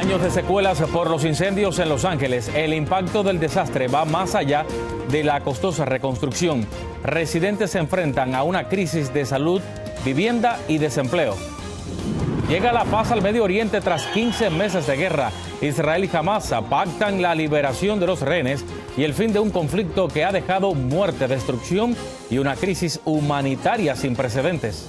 Años de secuelas por los incendios en Los Ángeles. El impacto del desastre va más allá de la costosa reconstrucción. Residentes se enfrentan a una crisis de salud, vivienda y desempleo. Llega la paz al Medio Oriente tras 15 meses de guerra. Israel y Hamas pactan la liberación de los rehenes y el fin de un conflicto que ha dejado muerte, destrucción y una crisis humanitaria sin precedentes.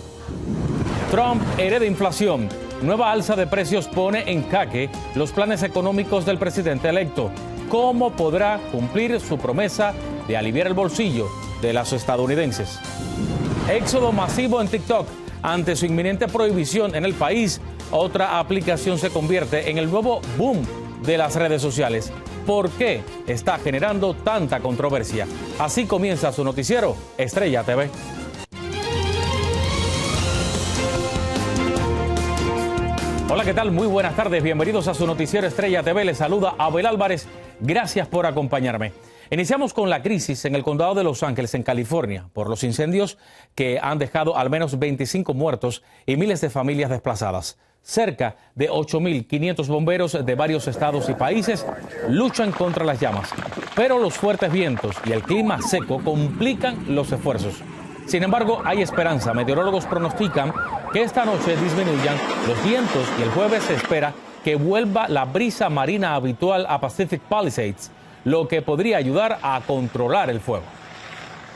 Trump hereda inflación. Nueva alza de precios pone en jaque los planes económicos del presidente electo. ¿Cómo podrá cumplir su promesa de aliviar el bolsillo de los estadounidenses? Éxodo masivo en TikTok. Ante su inminente prohibición en el país, otra aplicación se convierte en el nuevo boom de las redes sociales. ¿Por qué está generando tanta controversia? Así comienza su noticiero Estrella TV. Hola, ¿qué tal? Muy buenas tardes. Bienvenidos a su noticiero Estrella TV. Les saluda Abel Álvarez. Gracias por acompañarme. Iniciamos con la crisis en el condado de Los Ángeles, en California, por los incendios que han dejado al menos 25 muertos y miles de familias desplazadas. Cerca de 8.500 bomberos de varios estados y países luchan contra las llamas, pero los fuertes vientos y el clima seco complican los esfuerzos. Sin embargo, hay esperanza. Meteorólogos pronostican que esta noche disminuyan los vientos y el jueves se espera que vuelva la brisa marina habitual a Pacific Palisades, lo que podría ayudar a controlar el fuego.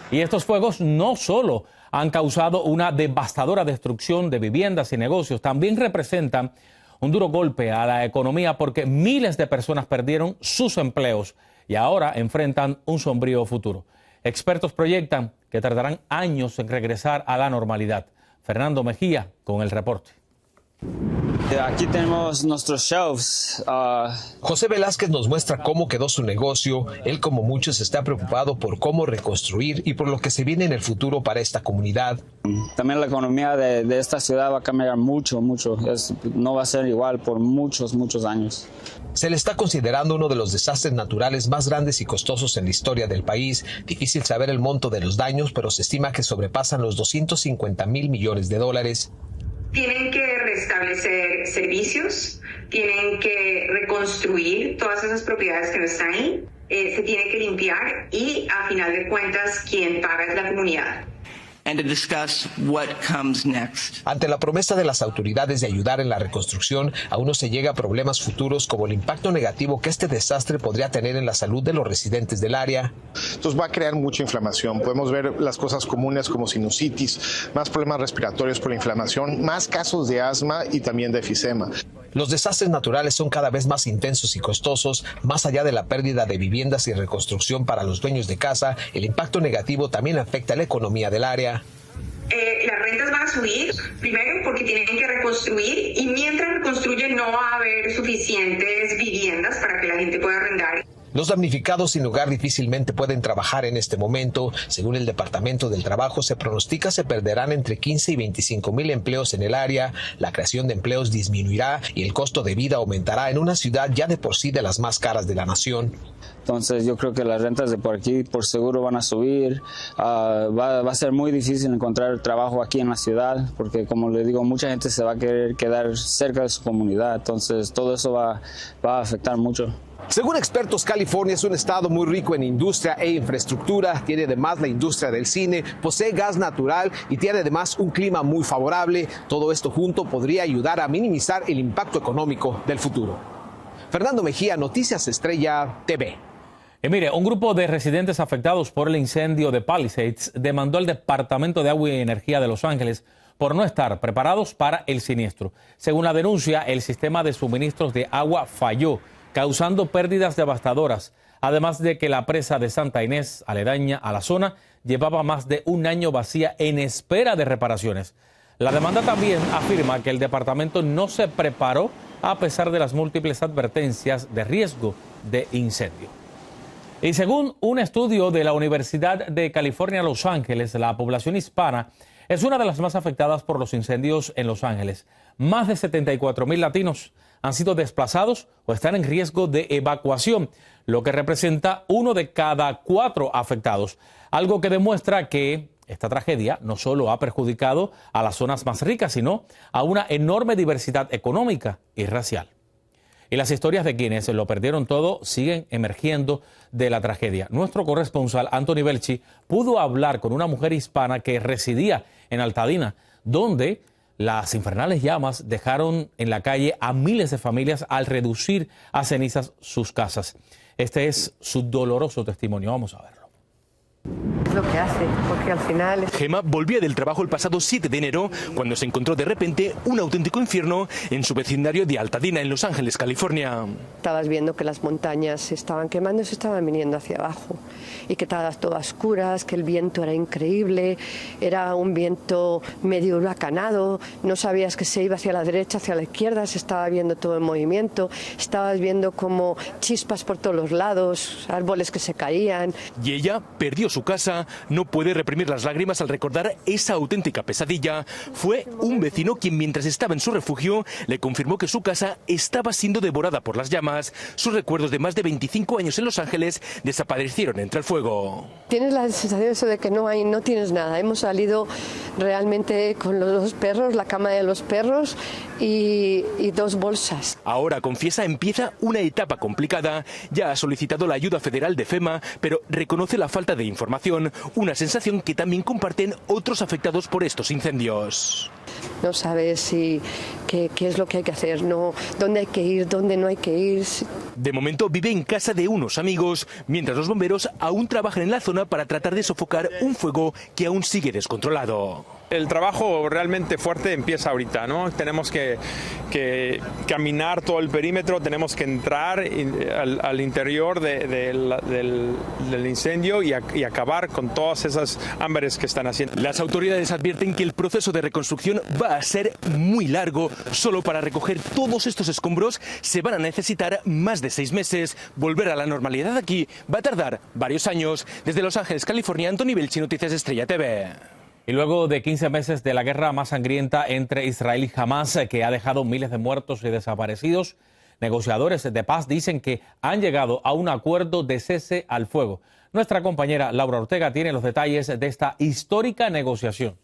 Y estos fuegos no solo han causado una devastadora destrucción de viviendas y negocios, también representan un duro golpe a la economía porque miles de personas perdieron sus empleos y ahora enfrentan un sombrío futuro. Expertos proyectan que tardarán años en regresar a la normalidad. Fernando Mejía con el reporte. Aquí tenemos nuestros shelves. José Velázquez nos muestra cómo quedó su negocio. Él, como muchos, está preocupado por cómo reconstruir y por lo que se viene en el futuro para esta comunidad. También la economía de esta ciudad va a cambiar mucho. No va a ser igual por muchos años. Se le está considerando uno de los desastres naturales más grandes y costosos en la historia del país. Difícil saber el monto de los daños, pero se estima que sobrepasan los $250 mil millones. Tienen que restablecer servicios, tienen que reconstruir todas esas propiedades que no están ahí, se tiene que limpiar y, a final de cuentas, quien paga es la comunidad. And to discuss what comes next. Ante la promesa de las autoridades de ayudar en la reconstrucción, aún no se llega a problemas futuros como el impacto negativo que este desastre podría tener en la salud de los residentes del área. Entonces va a crear mucha inflamación. Podemos ver las cosas comunes como sinusitis, más problemas respiratorios por la inflamación, más casos de asma y también de efisema. Los desastres naturales son cada vez más intensos y costosos. Más allá de la pérdida de viviendas y reconstrucción para los dueños de casa, el impacto negativo también afecta a la economía del área. Las rentas van a subir, primero porque tienen que reconstruir y mientras reconstruyen no va a haber suficientes viviendas para que la gente pueda arrendar. Los damnificados sin hogar difícilmente pueden trabajar en este momento. Según el Departamento del Trabajo, se pronostica se perderán entre 15 y 25 mil empleos en el área. La creación de empleos disminuirá y el costo de vida aumentará en una ciudad ya de por sí de las más caras de la nación. Entonces yo creo que las rentas de por aquí por seguro van a subir. Va a ser muy difícil encontrar trabajo aquí en la ciudad porque, como le digo, mucha gente se va a querer quedar cerca de su comunidad. Entonces todo eso va a afectar mucho. Según expertos, California es un estado muy rico en industria e infraestructura. Tiene además la industria del cine, posee gas natural y tiene además un clima muy favorable. Todo esto junto podría ayudar a minimizar el impacto económico del futuro. Fernando Mejía, Noticias Estrella TV. Y mire, un grupo de residentes afectados por el incendio de Palisades demandó al Departamento de Agua y Energía de Los Ángeles por no estar preparados para el siniestro. Según la denuncia, el sistema de suministros de agua falló, causando pérdidas devastadoras, además de que la presa de Santa Inés, aledaña a la zona, llevaba más de un año vacía en espera de reparaciones. La demanda también afirma que el departamento no se preparó a pesar de las múltiples advertencias de riesgo de incendio. Y según un estudio de la Universidad de California, Los Ángeles, la población hispana es una de las más afectadas por los incendios en Los Ángeles. Más de 74,000 latinos han sido desplazados o están en riesgo de evacuación, lo que representa 1 de cada 4 afectados. Algo que demuestra que esta tragedia no solo ha perjudicado a las zonas más ricas, sino a una enorme diversidad económica y racial. Y las historias de quienes lo perdieron todo siguen emergiendo de la tragedia. Nuestro corresponsal, Anthony Belchi, pudo hablar con una mujer hispana que residía en Altadena, donde las infernales llamas dejaron en la calle a miles de familias al reducir a cenizas sus casas. Este es su doloroso testimonio. Vamos a verlo. Es lo que hace, porque al final... Gemma volvía del trabajo el pasado 7 de enero cuando se encontró de repente un auténtico infierno en su vecindario de Altadena, en Los Ángeles, California. Estabas viendo que las montañas se estaban quemando y se estaban viniendo hacia abajo. Y que estaban todas oscuras, que el viento era increíble, era un viento medio huracanado, no sabías que se iba hacia la derecha, hacia la izquierda, se estaba viendo todo en movimiento, estabas viendo como chispas por todos los lados, árboles que se caían. Y ella perdió su casa, no puede reprimir las lágrimas al recordar esa auténtica pesadilla. Fue un vecino quien, mientras estaba en su refugio, le confirmó que su casa estaba siendo devorada por las llamas. Sus recuerdos de más de 25 años en Los Ángeles desaparecieron entre el fuego. Tienes la sensación eso de que no tienes nada. Hemos salido realmente con los 2 perros, la cama de los perros y 2 bolsas. Ahora, confiesa, empieza una etapa complicada. Ya ha solicitado la ayuda federal de FEMA, pero reconoce la falta de información, una sensación que también comparten otros afectados por estos incendios. No sabes qué es lo que hay que hacer, dónde hay que ir, dónde no hay que ir. De momento vive en casa de unos amigos, mientras los bomberos aún trabajan en la zona para tratar de sofocar un fuego que aún sigue descontrolado. El trabajo realmente fuerte empieza ahorita, ¿no? Tenemos que caminar todo el perímetro, tenemos que entrar al interior del incendio y acabar con todas esas ámbares que están haciendo. Las autoridades advierten que el proceso de reconstrucción va a ser muy largo. Solo para recoger todos estos escombros se van a necesitar más de 6 meses. Volver a la normalidad aquí va a tardar varios años. Desde Los Ángeles, California, Anthony Belchi, Noticias Estrella TV. Y luego de 15 meses de la guerra más sangrienta entre Israel y Hamás, que ha dejado miles de muertos y desaparecidos, negociadores de paz dicen que han llegado a un acuerdo de cese al fuego. Nuestra compañera Laura Ortega tiene los detalles de esta histórica negociación.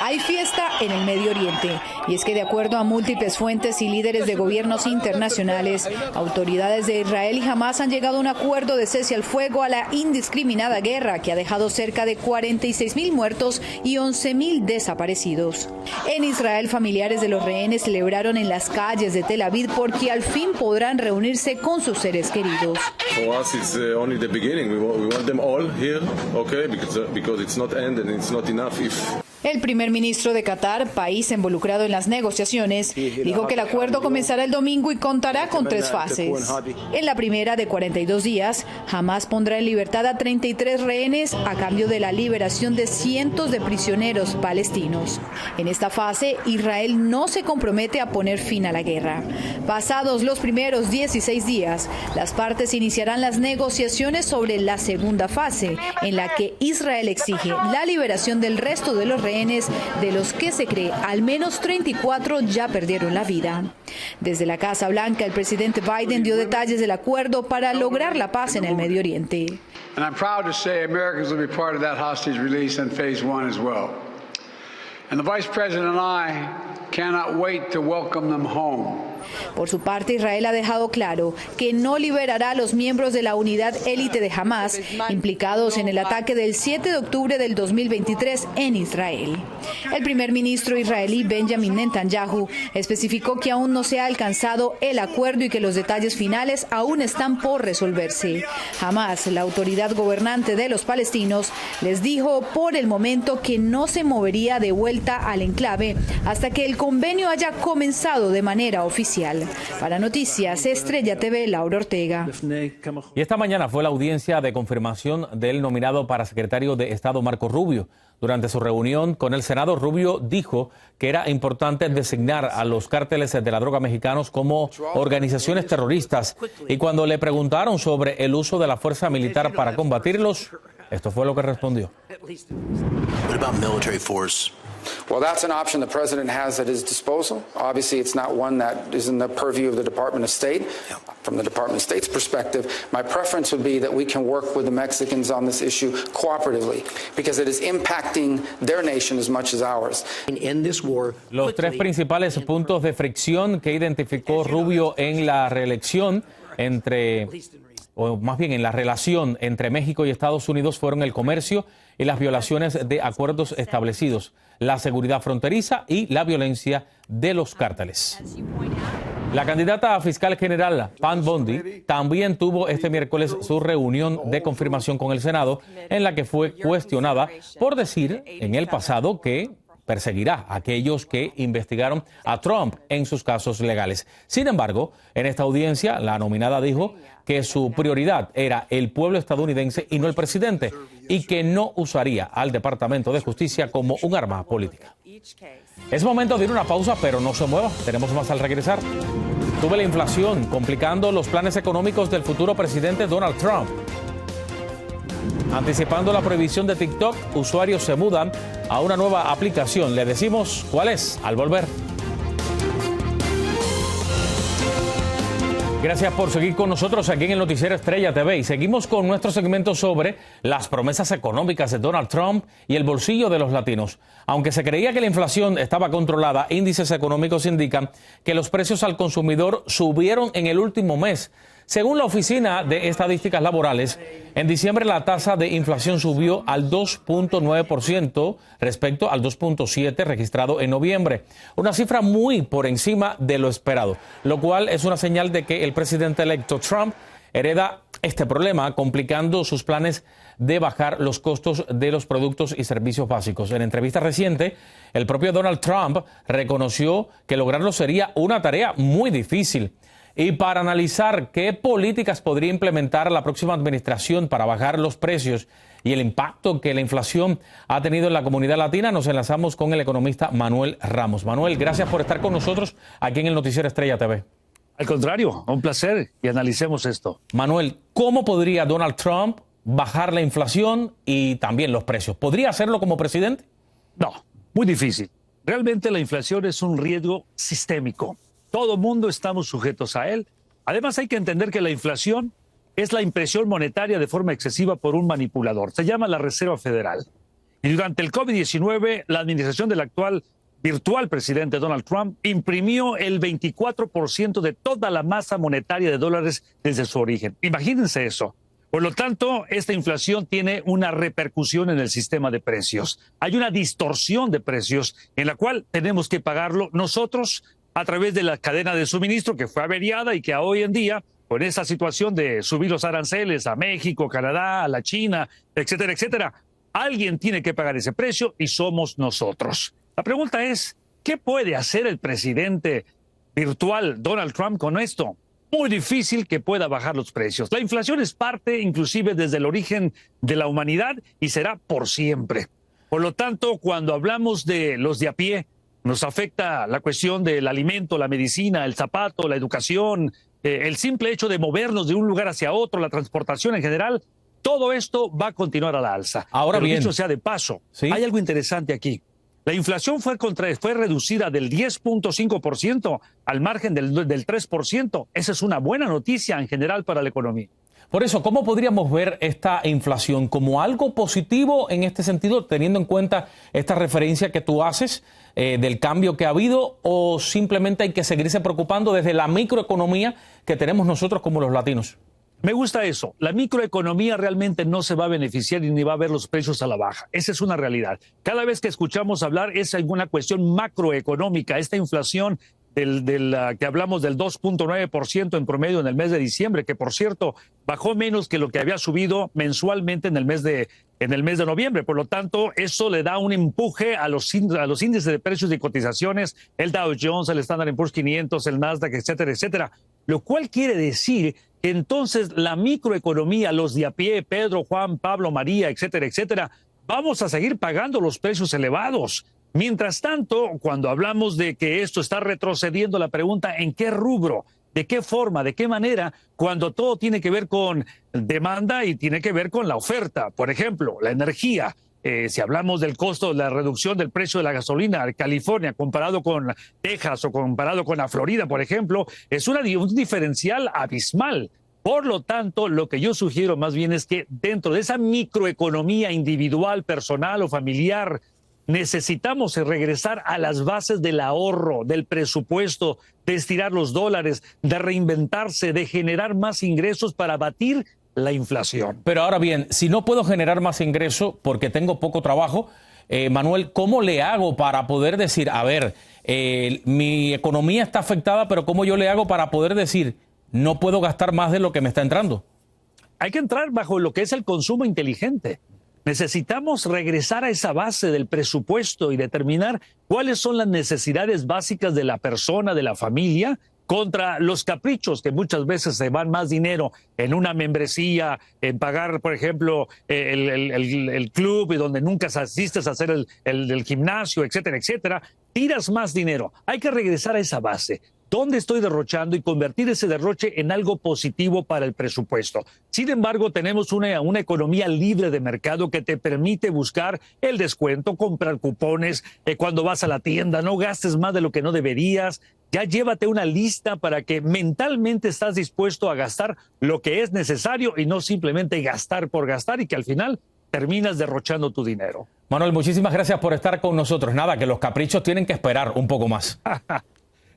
Hay fiesta en el Medio Oriente, y es que de acuerdo a múltiples fuentes y líderes de gobiernos internacionales, autoridades de Israel y Hamás han llegado a un acuerdo de cese al fuego a la indiscriminada guerra que ha dejado cerca de 46.000 muertos y 11.000 desaparecidos. En Israel, familiares de los rehenes celebraron en las calles de Tel Aviv porque al fin podrán reunirse con sus seres queridos. For us, it's only the beginning. We want them all here, okay? Because it's not end and it's not enough if. El primer ministro de Qatar, país involucrado en las negociaciones, dijo que el acuerdo comenzará el domingo y contará con 3 fases. En la primera, de 42 días, Hamás pondrá en libertad a 33 rehenes a cambio de la liberación de cientos de prisioneros palestinos. En esta fase, Israel no se compromete a poner fin a la guerra. Pasados los primeros 16 días, las partes iniciarán las negociaciones sobre la segunda fase, en la que Israel exige la liberación del resto de los rehenes, de los que se cree al menos 34 ya perdieron la vida. Desde la Casa Blanca, el presidente Biden dio detalles del acuerdo para lograr la paz en el Medio Oriente. And I'm proud to say Americans will be part of that hostage release in phase 1 as well. And the Vice President and I cannot wait to welcome them home. Por su parte, Israel ha dejado claro que no liberará a los miembros de la unidad élite de Hamás implicados en el ataque del 7 de octubre del 2023 en Israel. El primer ministro israelí Benjamin Netanyahu especificó que aún no se ha alcanzado el acuerdo y que los detalles finales aún están por resolverse. Hamás, la autoridad gobernante de los palestinos, les dijo por el momento que no se movería de vuelta al enclave hasta que el convenio haya comenzado de manera oficial. Para Noticias Estrella TV, Laura Ortega. Y esta mañana fue la audiencia de confirmación del nominado para secretario de Estado Marco Rubio. Durante su reunión con el Senado, Rubio dijo que era importante designar a los cárteles de la droga mexicanos como organizaciones terroristas. Y cuando le preguntaron sobre el uso de la fuerza militar para combatirlos, esto fue lo que respondió. What about military force Well, that's an option the president has at his disposal. Obviously, it's not one that is in the purview of the Department of State. From the Department of State's perspective, my preference would be that we can work with the Mexicans on this issue cooperatively, because it is impacting their nation as much as ours. Los tres principales puntos de fricción que identificó Rubio en la reelección o más bien en la relación entre México y Estados Unidos fueron el comercio y las violaciones de acuerdos establecidos, la seguridad fronteriza y la violencia de los cárteles. La candidata a fiscal general, Pam Bondi, también tuvo este miércoles su reunión de confirmación con el Senado, en la que fue cuestionada por decir en el pasado que perseguirá a aquellos que investigaron a Trump en sus casos legales. Sin embargo, en esta audiencia, la nominada dijo que su prioridad era el pueblo estadounidense y no el presidente, y que no usaría al Departamento de Justicia como un arma política. Es momento de ir a una pausa, pero no se mueva. Tenemos más al regresar. Sube la inflación, complicando los planes económicos del futuro presidente Donald Trump. Anticipando la prohibición de TikTok, usuarios se mudan a una nueva aplicación. Le decimos cuál es al volver. Gracias por seguir con nosotros aquí en el Noticiero Estrella TV. Y seguimos con nuestro segmento sobre las promesas económicas de Donald Trump y el bolsillo de los latinos. Aunque se creía que la inflación estaba controlada, índices económicos indican que los precios al consumidor subieron en el último mes. Según la Oficina de Estadísticas Laborales, en diciembre la tasa de inflación subió al 2.9% respecto al 2.7% registrado en noviembre, una cifra muy por encima de lo esperado, lo cual es una señal de que el presidente electo Trump hereda este problema, complicando sus planes de bajar los costos de los productos y servicios básicos. En entrevista reciente, el propio Donald Trump reconoció que lograrlo sería una tarea muy difícil. Y para analizar qué políticas podría implementar la próxima administración para bajar los precios y el impacto que la inflación ha tenido en la comunidad latina, nos enlazamos con el economista Manuel Ramos. Manuel, gracias por estar con nosotros aquí en el Noticiero Estrella TV. Al contrario, un placer, y analicemos esto. Manuel, ¿cómo podría Donald Trump bajar la inflación y también los precios? ¿Podría hacerlo como presidente? No, muy difícil. Realmente la inflación es un riesgo sistémico. Todo mundo estamos sujetos a él. Además, hay que entender que la inflación es la impresión monetaria de forma excesiva por un manipulador. Se llama la Reserva Federal. Y durante el COVID-19, la administración del actual virtual presidente Donald Trump imprimió el 24% de toda la masa monetaria de dólares desde su origen. Imagínense eso. Por lo tanto, esta inflación tiene una repercusión en el sistema de precios. Hay una distorsión de precios en la cual tenemos que pagarlo nosotros a través de la cadena de suministro que fue averiada y que hoy en día, con esa situación de subir los aranceles a México, Canadá, a la China, etcétera, etcétera, alguien tiene que pagar ese precio y somos nosotros. La pregunta es, ¿qué puede hacer el presidente virtual Donald Trump con esto? Muy difícil que pueda bajar los precios. La inflación es parte, inclusive desde el origen de la humanidad, y será por siempre. Por lo tanto, cuando hablamos de los de a pie, nos afecta la cuestión del alimento, la medicina, el zapato, la educación, el simple hecho de movernos de un lugar hacia otro, la transportación en general. Todo esto va a continuar a la alza. Ahora bien, dicho sea de paso, ¿sí? Hay algo interesante aquí. La inflación fue reducida del 10.5% al margen del 3%. Esa es una buena noticia en general para la economía. Por eso, ¿cómo podríamos ver esta inflación? ¿Como algo positivo en este sentido, teniendo en cuenta esta referencia que tú haces del cambio que ha habido, o simplemente hay que seguirse preocupando desde la microeconomía que tenemos nosotros como los latinos? Me gusta eso. La microeconomía realmente no se va a beneficiar y ni va a ver los precios a la baja. Esa es una realidad. Cada vez que escuchamos hablar es alguna cuestión macroeconómica. Esta inflación que hablamos del 2.9% en promedio en el mes de diciembre, que por cierto bajó menos que lo que había subido mensualmente en el mes de noviembre. Por lo tanto, eso le da un empuje a los índices de precios y cotizaciones, el Dow Jones, el Standard & Poor's 500, el Nasdaq, etcétera, etcétera. Lo cual quiere decir que entonces la microeconomía, los de a pie, Pedro, Juan, Pablo, María, etcétera, etcétera, vamos a seguir pagando los precios elevados. Mientras tanto, cuando hablamos de que esto está retrocediendo, la pregunta, ¿en qué rubro? ¿De qué forma? ¿De qué manera? Cuando todo tiene que ver con demanda y tiene que ver con la oferta. Por ejemplo, la energía. si hablamos del costo, la reducción del precio de la gasolina, California comparado con Texas o comparado con la Florida, por ejemplo, es un diferencial abismal. Por lo tanto, lo que yo sugiero más bien es que dentro de esa microeconomía individual, personal o familiar, necesitamos regresar a las bases del ahorro, del presupuesto, de estirar los dólares, de reinventarse, de generar más ingresos para batir la inflación. Pero ahora bien, si no puedo generar más ingreso porque tengo poco trabajo, Manuel, ¿cómo le hago para poder decir, a ver, mi economía está afectada, pero cómo yo le hago para poder decir, no puedo gastar más de lo que me está entrando? Hay que entrar bajo lo que es el consumo inteligente. Necesitamos regresar a esa base del presupuesto y determinar cuáles son las necesidades básicas de la persona, de la familia, contra los caprichos, que muchas veces se van más dinero en una membresía, en pagar, por ejemplo, el club y donde nunca asistes a hacer el gimnasio, etcétera, etcétera. Tiras más dinero. Hay que regresar a esa base. ¿Dónde estoy derrochando? Y convertir ese derroche en algo positivo para el presupuesto. Sin embargo, tenemos una economía libre de mercado que te permite buscar el descuento, comprar cupones, cuando vas a la tienda, no gastes más de lo que no deberías. Ya llévate una lista para que mentalmente estás dispuesto a gastar lo que es necesario y no simplemente gastar por gastar y que al final terminas derrochando tu dinero. Manuel, muchísimas gracias por estar con nosotros. Nada, que los caprichos tienen que esperar un poco más.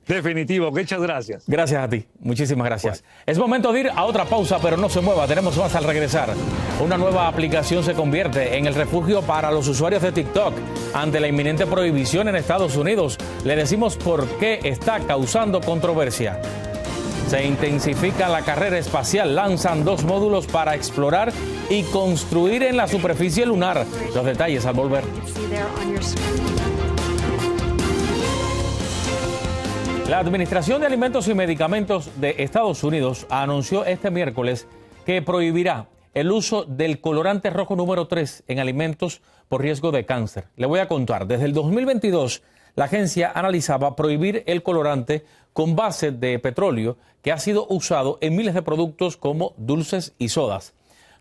Definitivo, muchas gracias. Gracias a ti, muchísimas gracias. Bueno. Es momento de ir a otra pausa, pero no se mueva, tenemos más al regresar. Una nueva aplicación se convierte en el refugio para los usuarios de TikTok ante la inminente prohibición en Estados Unidos. Le decimos por qué está causando controversia. Se intensifica la carrera espacial, lanzan 2 módulos para explorar y construir en la superficie lunar. Los detalles al volver. La Administración de Alimentos y Medicamentos de Estados Unidos anunció este miércoles que prohibirá el uso del colorante rojo número 3 en alimentos por riesgo de cáncer. Le voy a contar, desde el 2022 la agencia analizaba prohibir el colorante con base de petróleo que ha sido usado en miles de productos como dulces y sodas.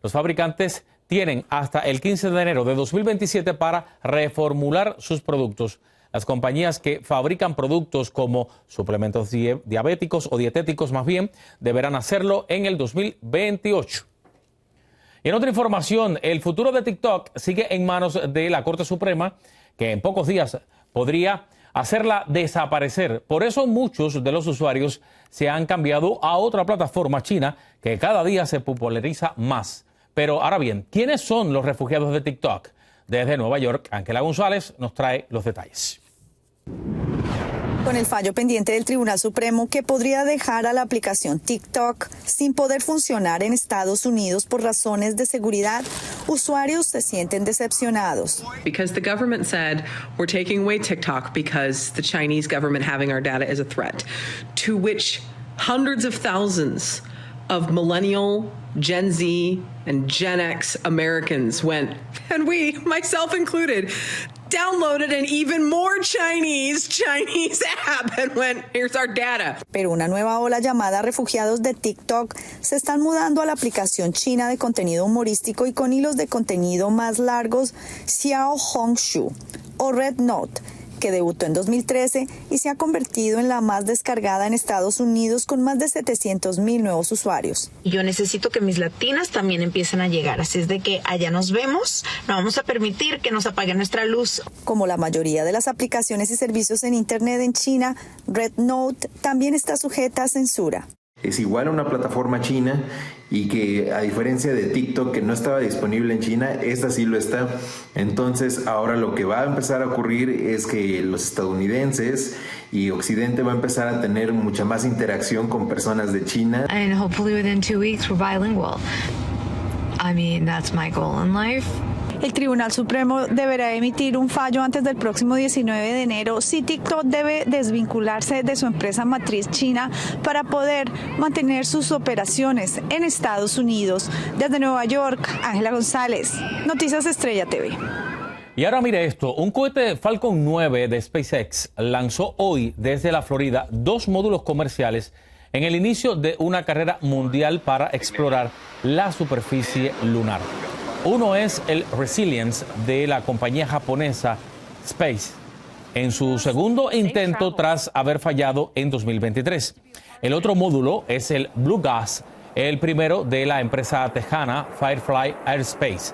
Los fabricantes tienen hasta el 15 de enero de 2027 para reformular sus productos. Las compañías que fabrican productos como suplementos diabéticos o dietéticos más bien, deberán hacerlo en el 2028. Y en otra información, el futuro de TikTok sigue en manos de la Corte Suprema, que en pocos días podría hacerla desaparecer. Por eso muchos de los usuarios se han cambiado a otra plataforma china que cada día se populariza más. Pero ahora bien, ¿quiénes son los refugiados de TikTok? Desde Nueva York, Ángela González nos trae los detalles. Con el fallo pendiente del Tribunal Supremo que podría dejar a la aplicación TikTok sin poder funcionar en Estados Unidos por razones de seguridad, usuarios se sienten decepcionados. Because the government said we're taking away TikTok because the Chinese government having our data is a threat, to which hundreds of thousands of millennial, Gen Z, and Gen X Americans went, and we, myself included, downloaded an even more Chinese app and went, here's our data. Pero una nueva ola llamada refugiados de TikTok se están mudando a la aplicación china de contenido humorístico y con hilos de contenido más largos, Xiaohongshu o Red Note, que debutó en 2013 y se ha convertido en la más descargada en Estados Unidos con más de 700,000 nuevos usuarios. Yo necesito que mis latinas también empiecen a llegar, así es de que allá nos vemos, no vamos a permitir que nos apaguen nuestra luz. Como la mayoría de las aplicaciones y servicios en Internet en China, Red Note también está sujeta a censura. Es igual a una plataforma china y que a diferencia de TikTok que no estaba disponible en China, esta sí lo está. Entonces ahora lo que va a empezar a ocurrir es que los estadounidenses y Occidente va a empezar a tener mucha más interacción con personas de China. And hopefully within 2 weeks we're bilingual. I mean, that's my goal in life. El Tribunal Supremo deberá emitir un fallo antes del próximo 19 de enero si TikTok debe desvincularse de su empresa matriz china para poder mantener sus operaciones en Estados Unidos. Desde Nueva York, Ángela González, Noticias Estrella TV. Y ahora mire esto, un cohete Falcon 9 de SpaceX lanzó hoy desde la Florida 2 módulos comerciales en el inicio de una carrera mundial para explorar la superficie lunar. Uno es el Resilience de la compañía japonesa Space, en su segundo intento tras haber fallado en 2023. El otro módulo es el Blue Gas, el primero de la empresa tejana Firefly Aerospace.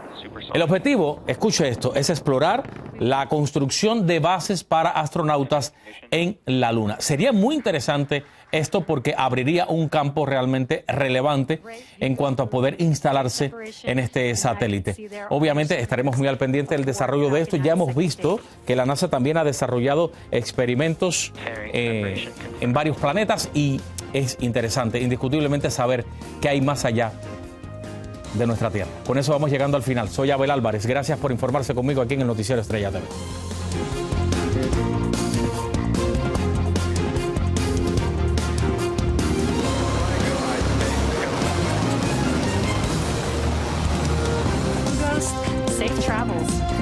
El objetivo, escuche esto, es explorar la construcción de bases para astronautas en la Luna. Sería muy interesante esto porque abriría un campo realmente relevante en cuanto a poder instalarse en este satélite. Obviamente estaremos muy al pendiente del desarrollo de esto. Ya hemos visto que la NASA también ha desarrollado experimentos en varios planetas y es interesante, indiscutiblemente, saber qué hay más allá de nuestra Tierra. Con eso vamos llegando al final. Soy Abel Álvarez. Gracias por informarse conmigo aquí en el Noticiero Estrella TV. Safe travels.